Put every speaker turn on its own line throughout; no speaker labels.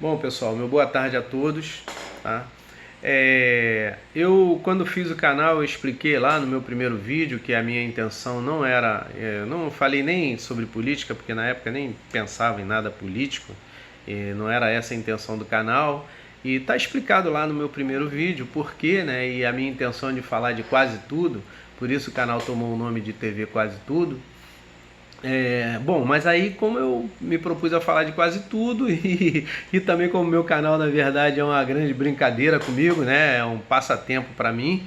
Bom, pessoal, meu boa tarde a todos, tá? Eu, quando fiz o canal, eu expliquei lá no meu primeiro vídeo que a minha intenção não era... não falei nem sobre política, porque na época nem pensava em nada político, e não era essa a intenção do canal. E tá explicado lá no meu primeiro vídeo por quê, né? E a minha intenção de falar de quase tudo, por isso o canal tomou o nome de TV Quase Tudo. Bom, mas aí como eu me propus a falar de quase tudo e também como meu canal na verdade é uma grande brincadeira comigo, né? É um passatempo para mim.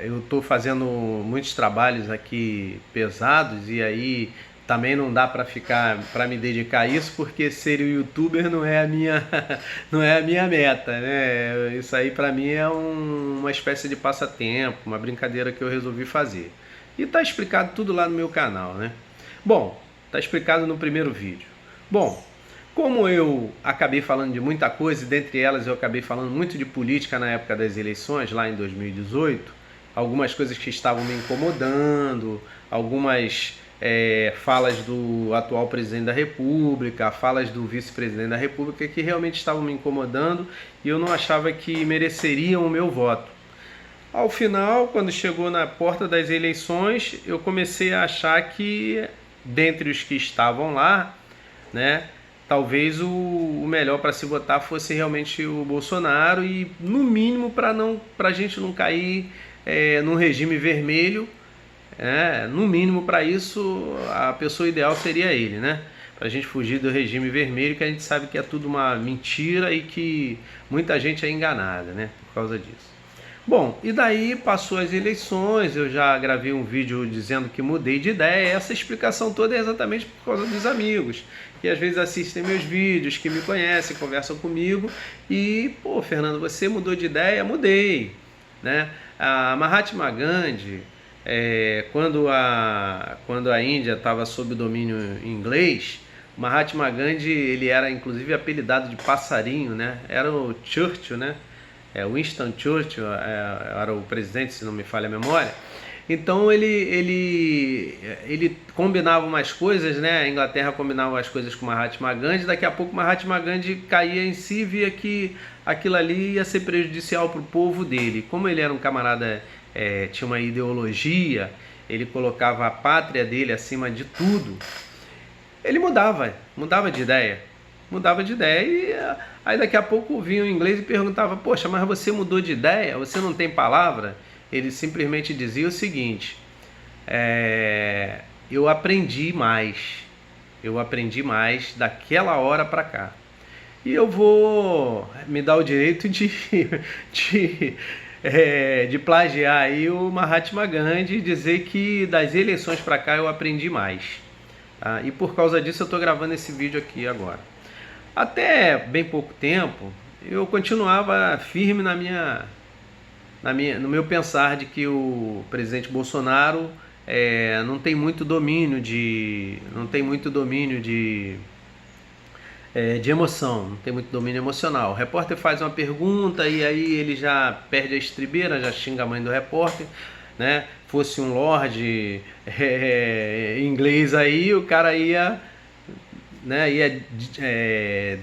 Eu estou fazendo muitos trabalhos aqui pesados e aí também não dá para me dedicar a isso porque ser youtuber não é a minha não é a minha meta, né? Isso aí para mim é uma espécie de passatempo, uma brincadeira que eu resolvi fazer. E está explicado tudo lá no meu canal, né? Bom, está explicado no primeiro vídeo. Bom, como eu acabei falando de muita coisa, e dentre elas eu acabei falando muito de política na época das eleições, lá em 2018, algumas coisas que estavam me incomodando, algumas falas do atual presidente da República, falas do vice-presidente da República que realmente estavam me incomodando e eu não achava que mereceriam o meu voto. Ao final, quando chegou na porta das eleições, eu comecei a achar que, dentre os que estavam lá, né, talvez o melhor para se votar fosse realmente o Bolsonaro e, no mínimo, para a gente não cair num regime vermelho, no mínimo para isso a pessoa ideal seria ele, né? Para a gente fugir do regime vermelho, que a gente sabe que é tudo uma mentira e que muita gente é enganada, né, por causa disso. Bom, e daí passou as eleições, eu já gravei um vídeo dizendo que mudei de ideia. Essa explicação toda é exatamente por causa dos amigos, que às vezes assistem meus vídeos, que me conhecem, conversam comigo e, pô, Fernando, você mudou de ideia? Mudei, né? A Mahatma Gandhi, quando a Índia estava sob domínio inglês, Mahatma Gandhi, ele era inclusive apelidado de passarinho, né? Era o Churchill, né? Winston Churchill era o presidente, se não me falha a memória. Então ele combinava umas coisas, né? A Inglaterra combinava as coisas com Mahatma Gandhi. Daqui a pouco Mahatma Gandhi caía em si e via que aquilo ali ia ser prejudicial para o povo dele. Como ele era um camarada, tinha uma ideologia, ele colocava a pátria dele acima de tudo. Ele mudava de ideia. Mudava de ideia e aí daqui a pouco vinha o inglês e perguntava: poxa, mas você mudou de ideia? Você não tem palavra? Ele simplesmente dizia o seguinte: eu aprendi mais daquela hora para cá e eu vou me dar o direito de plagiar aí o Mahatma Gandhi e dizer que das eleições para cá eu aprendi mais, tá? E por causa disso eu estou gravando esse vídeo aqui agora. Até bem pouco tempo, eu continuava firme no meu pensar de que o presidente Bolsonaro não tem muito domínio de emoção, não tem muito domínio emocional. O repórter faz uma pergunta e aí ele já perde a estribeira, já xinga a mãe do repórter, né? Fosse um lorde inglês aí, o cara ia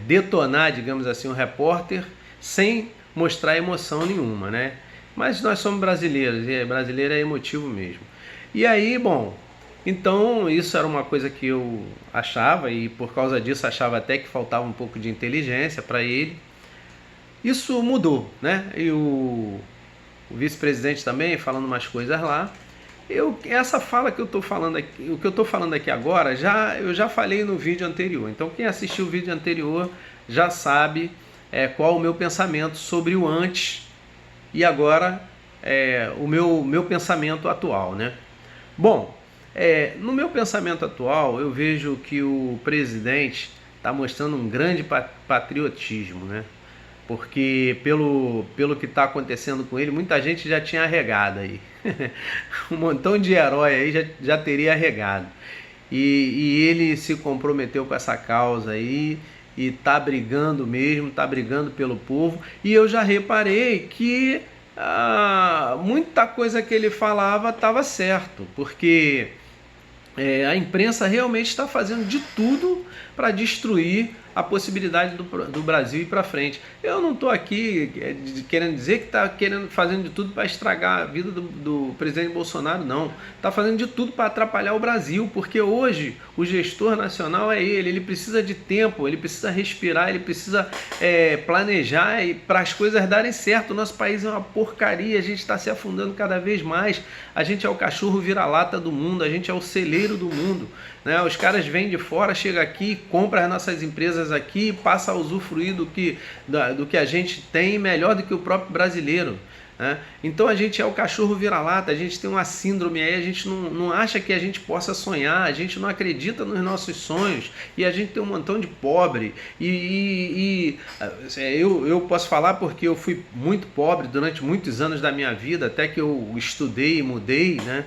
detonar, digamos assim, um repórter sem mostrar emoção nenhuma, né? Mas nós somos brasileiros e brasileiro é emotivo mesmo. E aí, bom, então isso era uma coisa que eu achava e por causa disso achava até que faltava um pouco de inteligência para ele. Isso mudou, né? E o vice-presidente também falando umas coisas lá. Essa fala que eu estou falando aqui, o que eu estou falando aqui agora, eu já falei no vídeo anterior. Então quem assistiu o vídeo anterior já sabe qual o meu pensamento sobre o antes e agora o meu pensamento atual, né? Bom, no meu pensamento atual eu vejo que o presidente está mostrando um grande patriotismo, né? Porque pelo que está acontecendo com ele, muita gente já tinha arregado aí. Um montão de herói aí já teria arregado. E ele se comprometeu com essa causa aí e está brigando mesmo, está brigando pelo povo. E eu já reparei que muita coisa que ele falava estava certo, porque a imprensa realmente está fazendo de tudo para destruir a possibilidade do Brasil ir para frente. Eu não estou aqui querendo dizer que está fazendo de tudo para estragar a vida do presidente Bolsonaro, não. Está fazendo de tudo para atrapalhar o Brasil, porque hoje o gestor nacional é ele precisa de tempo, ele precisa respirar, ele precisa planejar para as coisas darem certo. O nosso país é uma porcaria, a gente está se afundando cada vez mais, a gente é o cachorro vira-lata do mundo, a gente é o celeiro do mundo, né? Os caras vêm de fora, chegam aqui, compram as nossas empresas aqui, passa a usufruir do que a gente tem melhor do que o próprio brasileiro, né? Então a gente é o cachorro vira-lata, a gente tem uma síndrome aí, a gente não acha que a gente possa sonhar, a gente não acredita nos nossos sonhos, e a gente tem um montão de pobre, eu posso falar porque eu fui muito pobre durante muitos anos da minha vida, até que eu estudei e mudei, né,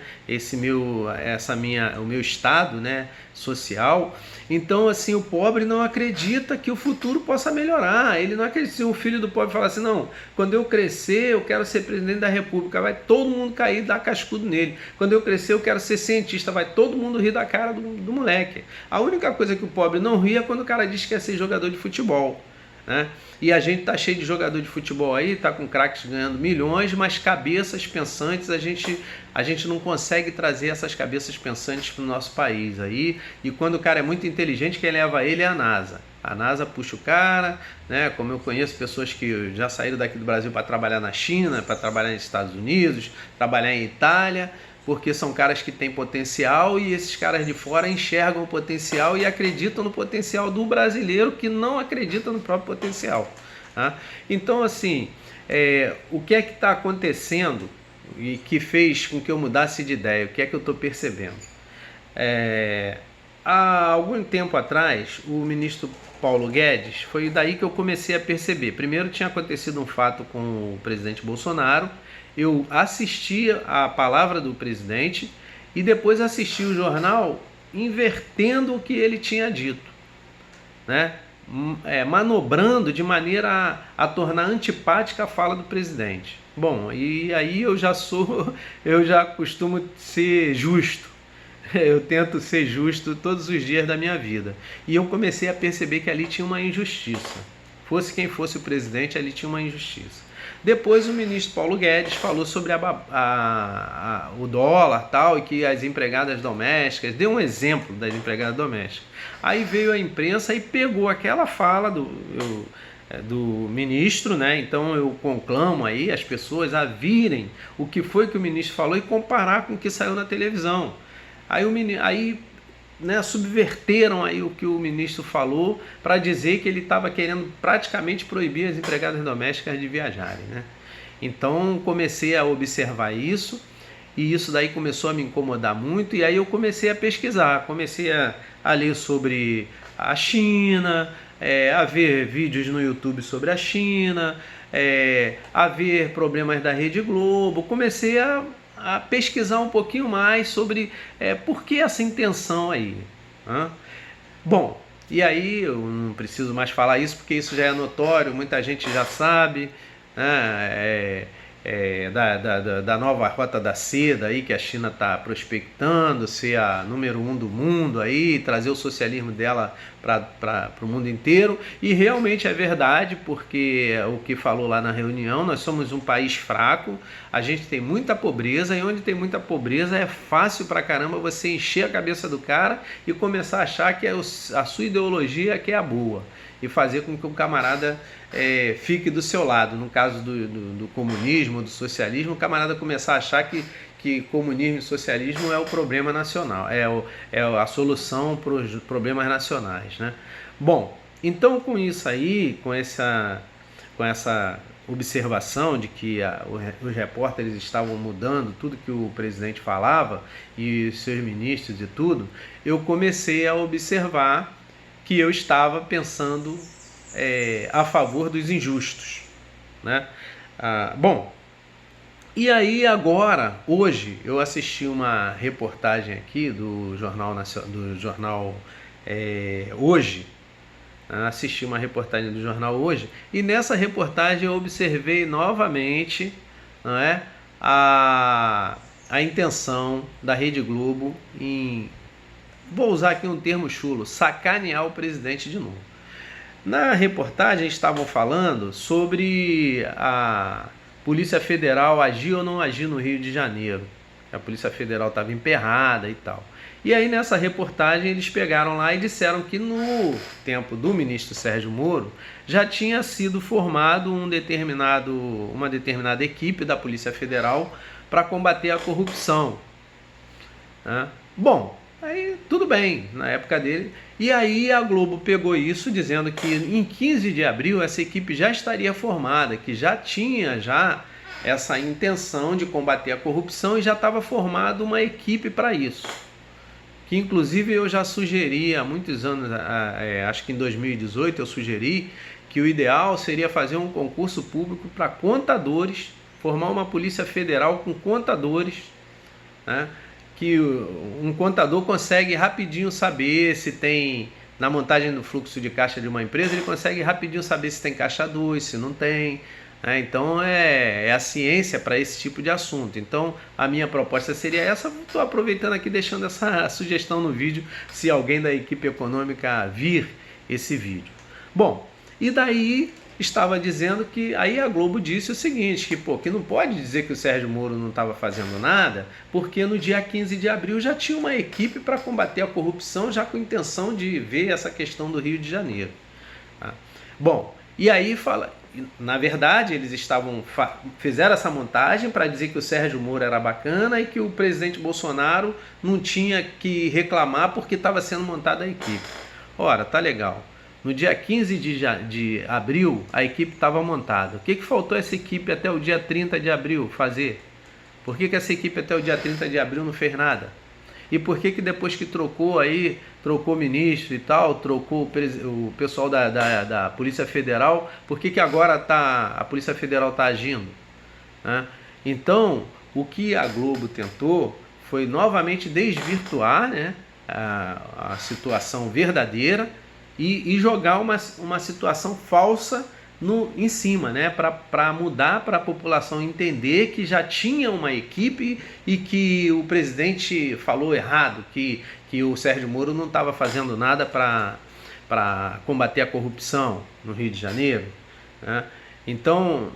o meu estado, né, social. Então, assim, o pobre não acredita que o futuro possa melhorar. Ele não acredita. Se o filho do pobre falar assim, não, quando eu crescer eu quero ser presidente da república, vai todo mundo cair e dar cascudo nele. Quando eu crescer eu quero ser cientista, vai todo mundo rir da cara do moleque. A única coisa que o pobre não ri é quando o cara diz que quer ser jogador de futebol, né? E a gente tá cheio de jogador de futebol aí, tá com craques ganhando milhões, mas cabeças pensantes a gente não consegue trazer essas cabeças pensantes para o nosso país aí. E quando o cara é muito inteligente, quem leva ele é a NASA. A NASA puxa o cara, né? Como eu conheço pessoas que já saíram daqui do Brasil para trabalhar na China, para trabalhar nos Estados Unidos, trabalhar em Itália, porque são caras que têm potencial, e esses caras de fora enxergam o potencial e acreditam no potencial do brasileiro, que não acredita no próprio potencial, tá? Então, assim, o que é que está acontecendo e que fez com que eu mudasse de ideia? O que é que eu estou percebendo? Há algum tempo atrás, o ministro Paulo Guedes, foi daí que eu comecei a perceber. Primeiro tinha acontecido um fato com o presidente Bolsonaro, eu assisti a palavra do presidente e depois assisti o jornal invertendo o que ele tinha dito, né? Manobrando de maneira a tornar antipática a fala do presidente. Bom, e aí eu já costumo ser justo. Eu tento ser justo todos os dias da minha vida. E eu comecei a perceber que ali tinha uma injustiça. Fosse quem fosse o presidente, ali tinha uma injustiça. Depois o ministro Paulo Guedes falou sobre o dólar tal, e que as empregadas domésticas, deu um exemplo das empregadas domésticas. Aí veio a imprensa e pegou aquela fala do ministro, né? Então eu conclamo aí as pessoas a virem o que foi que o ministro falou e comparar com o que saiu na televisão. Aí subverteram aí o que o ministro falou para dizer que ele estava querendo praticamente proibir as empregadas domésticas de viajarem, né? Então comecei a observar isso, e isso daí começou a me incomodar muito, e aí eu comecei a pesquisar, comecei a ler sobre a China, a ver vídeos no YouTube sobre a China, a ver problemas da Rede Globo, comecei a pesquisar um pouquinho mais sobre por que essa intenção aí, né? Bom, e aí eu não preciso mais falar isso porque isso já é notório, muita gente já sabe, né? Da nova rota da seda aí que a China está prospectando, ser a número 1 do mundo aí, trazer o socialismo dela para o mundo inteiro. E realmente é verdade, porque o que falou lá na reunião, nós somos um país fraco, a gente tem muita pobreza, e onde tem muita pobreza é fácil pra caramba você encher a cabeça do cara e começar a achar que a sua ideologia que é a boa, e fazer com que o camarada fique do seu lado. No caso do comunismo, do socialismo, o camarada começar a achar que comunismo e socialismo é o problema nacional, é a solução para os problemas nacionais, né? Bom, então com isso aí, com essa observação de que os repórteres estavam mudando tudo que o presidente falava, e seus ministros e tudo, eu comecei a observar que eu estava pensando a favor dos injustos, né? Bom, e aí agora, hoje, eu assisti uma reportagem aqui do jornal Hoje, assisti uma reportagem do jornal Hoje, e nessa reportagem eu observei novamente, não é, a intenção da Rede Globo em vou usar aqui um termo chulo, sacanear o presidente de novo. Na reportagem estavam falando sobre a Polícia Federal agir ou não agir no Rio de Janeiro. A Polícia Federal estava emperrada e tal. E aí nessa reportagem eles pegaram lá e disseram que no tempo do ministro Sérgio Moro já tinha sido formado uma determinada equipe da Polícia Federal para combater a corrupção. Bom, aí tudo bem, na época dele. E aí a Globo pegou isso dizendo que em 15 de abril essa equipe já estaria formada, que já tinha essa intenção de combater a corrupção e já estava formada uma equipe para isso. Que inclusive eu já sugeri há muitos anos, acho que em 2018 eu sugeri que o ideal seria fazer um concurso público para contadores, formar uma polícia federal com contadores, né? Que um contador consegue rapidinho saber se tem, na montagem do fluxo de caixa de uma empresa, ele consegue rapidinho saber se tem caixa 2, se não tem. Então é a ciência para esse tipo de assunto. Então a minha proposta seria essa. Estou aproveitando aqui, deixando essa sugestão no vídeo, se alguém da equipe econômica vir esse vídeo. Bom, e daí estava dizendo que, aí a Globo disse o seguinte, que não pode dizer que o Sérgio Moro não estava fazendo nada, porque no dia 15 de abril já tinha uma equipe para combater a corrupção, já com intenção de ver essa questão do Rio de Janeiro. Bom, e aí fala, na verdade eles fizeram essa montagem para dizer que o Sérgio Moro era bacana e que o presidente Bolsonaro não tinha que reclamar porque estava sendo montada a equipe. Ora, tá legal. No dia 15 de abril, a equipe estava montada. O que faltou essa equipe até o dia 30 de abril fazer? Por que essa equipe até o dia 30 de abril não fez nada? E por que depois que trocou ministro e tal, trocou o pessoal da Polícia Federal, por que agora a Polícia Federal está agindo? Então, o que a Globo tentou foi novamente desvirtuar, né, a situação verdadeira, e jogar uma situação falsa em cima, né? Para mudar, para a população entender que já tinha uma equipe e que o presidente falou errado, que o Sérgio Moro não estava fazendo nada para combater a corrupção no Rio de Janeiro, né? Então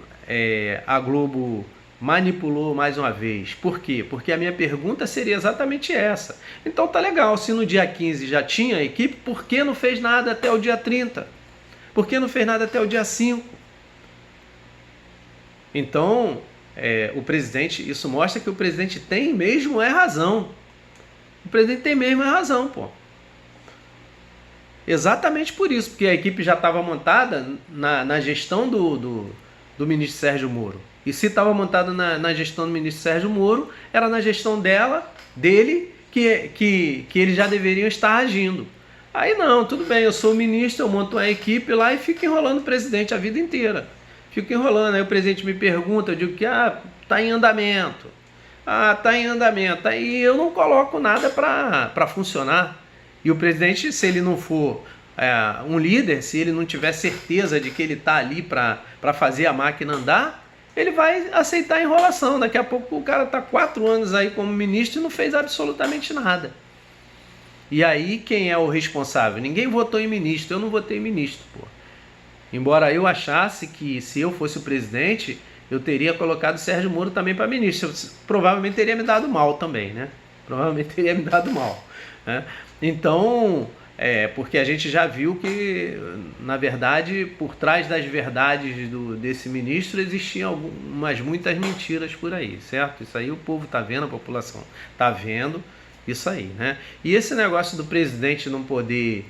a Globo manipulou mais uma vez. Por quê? Porque a minha pergunta seria exatamente essa. Então tá legal, se no dia 15 já tinha a equipe, por que não fez nada até o dia 30? Por que não fez nada até o dia 5? Então, o presidente, isso mostra que o presidente tem mesmo razão. O presidente tem mesmo razão, pô. Exatamente por isso, porque a equipe já estava montada na gestão do ministro Sérgio Moro. E se estava montado na gestão do ministro Sérgio Moro, era na gestão dele que eles já deveriam estar agindo. Aí não, tudo bem, eu sou o ministro, eu monto uma equipe lá e fico enrolando o presidente a vida inteira. Fico enrolando, aí o presidente me pergunta, eu digo que está em andamento. Está em andamento. Aí eu não coloco nada para funcionar. E o presidente, se ele não for um líder, se ele não tiver certeza de que ele está ali para fazer a máquina andar, ele vai aceitar a enrolação. Daqui a pouco o cara está 4 anos aí como ministro e não fez absolutamente nada. E aí quem é o responsável? Ninguém votou em ministro, eu não votei em ministro, pô. Embora eu achasse que se eu fosse o presidente, eu teria colocado Sérgio Moro também para ministro. Provavelmente teria me dado mal também, né? Provavelmente teria me dado mal, né? Então, porque a gente já viu que, na verdade, por trás das verdades desse ministro existiam muitas mentiras por aí, certo? Isso aí o povo está vendo, a população está vendo isso aí, né? E esse negócio do presidente não poder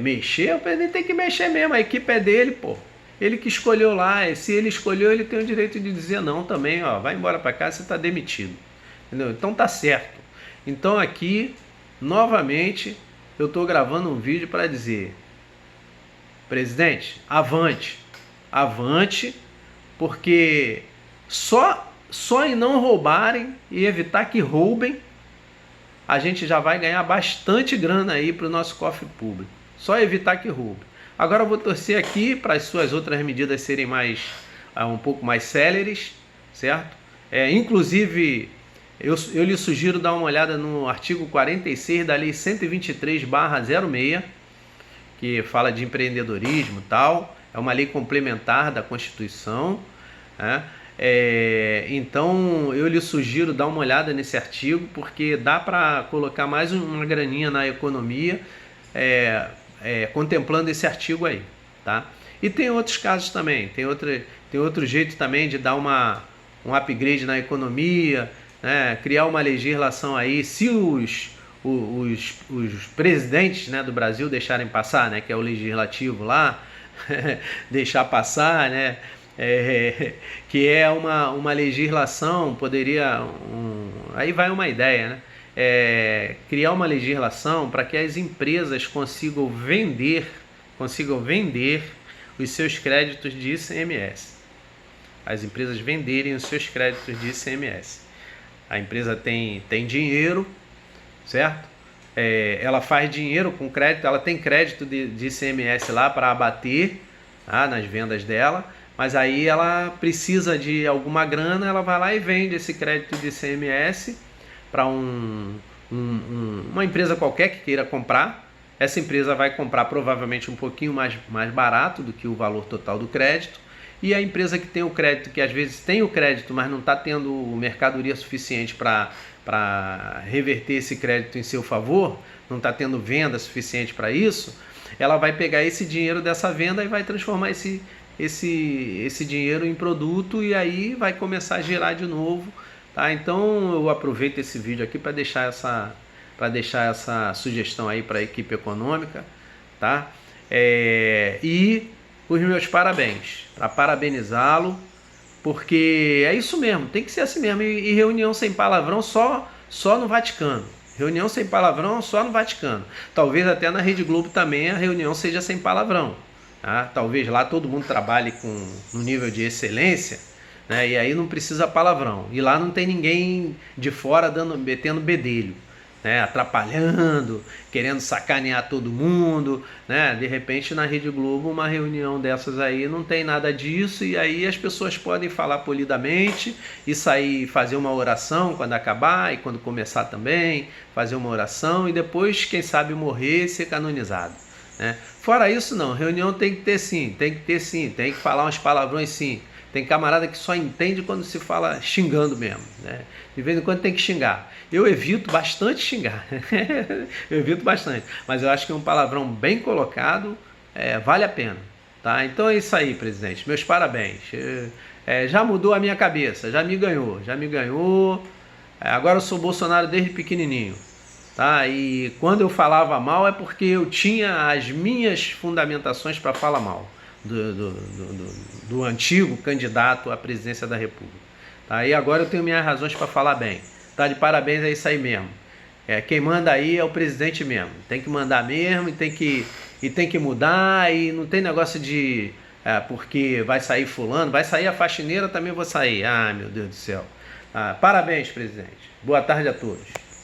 mexer, o presidente tem que mexer mesmo, a equipe é dele, pô. Ele que escolheu lá, e se ele escolheu, ele tem o direito de dizer não também, ó, vai embora para casa, você está demitido. Entendeu? Então tá certo. Então aqui, novamente, eu estou gravando um vídeo para dizer, presidente, avante, avante, porque só em não roubarem e evitar que roubem, a gente já vai ganhar bastante grana aí para o nosso cofre público. Só evitar que roube. Agora eu vou torcer aqui para as suas outras medidas serem um pouco mais céleres, certo? Inclusive, eu lhe sugiro dar uma olhada no artigo 46 da Lei 123/06, que fala de empreendedorismo e tal. É uma lei complementar da Constituição, né? Então eu lhe sugiro dar uma olhada nesse artigo, porque dá para colocar mais uma graninha na economia, contemplando esse artigo aí, tá? E tem outros casos também, tem outro jeito também de dar um upgrade na economia, né? Criar uma legislação aí, se os presidentes, né, do Brasil deixarem passar, né, que é o legislativo lá, deixar passar, né, que é uma legislação, poderia, aí vai uma ideia, né, criar uma legislação para que as empresas consigam vender os seus créditos de ICMS. As empresas venderem os seus créditos de ICMS. A empresa tem dinheiro, certo? Ela faz dinheiro com crédito, ela tem crédito de ICMS lá para abater, tá, nas vendas dela, mas aí ela precisa de alguma grana, ela vai lá e vende esse crédito de ICMS para uma empresa qualquer que queira comprar. Essa empresa vai comprar provavelmente um pouquinho mais barato do que o valor total do crédito, e a empresa que tem o crédito, que às vezes tem o crédito, mas não está tendo mercadoria suficiente para reverter esse crédito em seu favor, não está tendo venda suficiente para isso, ela vai pegar esse dinheiro dessa venda e vai transformar esse dinheiro em produto, e aí vai começar a girar de novo, tá? Então eu aproveito esse vídeo aqui para deixar essa sugestão aí para a equipe econômica, tá? E os meus parabéns, para parabenizá-lo, porque é isso mesmo, tem que ser assim mesmo. E reunião sem palavrão só no Vaticano. Reunião sem palavrão só no Vaticano. Talvez até na Rede Globo também a reunião seja sem palavrão, tá? Talvez lá todo mundo trabalhe no nível de excelência, né? E aí não precisa palavrão. E lá não tem ninguém de fora metendo bedelho, né, atrapalhando, querendo sacanear todo mundo, né? De repente na Rede Globo uma reunião dessas aí não tem nada disso, e aí as pessoas podem falar polidamente e sair, fazer uma oração quando acabar, e quando começar também fazer uma oração, e depois, quem sabe, morrer e ser canonizado, né? Fora isso não, reunião tem que ter sim, tem que falar uns palavrões sim. Tem camarada que só entende quando se fala xingando mesmo, né? De vez em quando tem que xingar. Eu evito bastante xingar. Eu evito bastante. Mas eu acho que um palavrão bem colocado vale a pena, tá? Então é isso aí, presidente. Meus parabéns. Já mudou a minha cabeça, já me ganhou. Agora eu sou Bolsonaro desde pequenininho, tá? E quando eu falava mal é porque eu tinha as minhas fundamentações para falar mal do antigo candidato à presidência da República, tá? E agora eu tenho minhas razões para falar bem, tá? De parabéns, é isso aí mesmo. Quem manda aí é o presidente mesmo, tem que mandar mesmo, e tem que mudar, e não tem negócio de porque vai sair fulano, vai sair a faxineira, também vou sair. Ah, meu Deus do céu. Parabéns, presidente. Boa tarde a todos.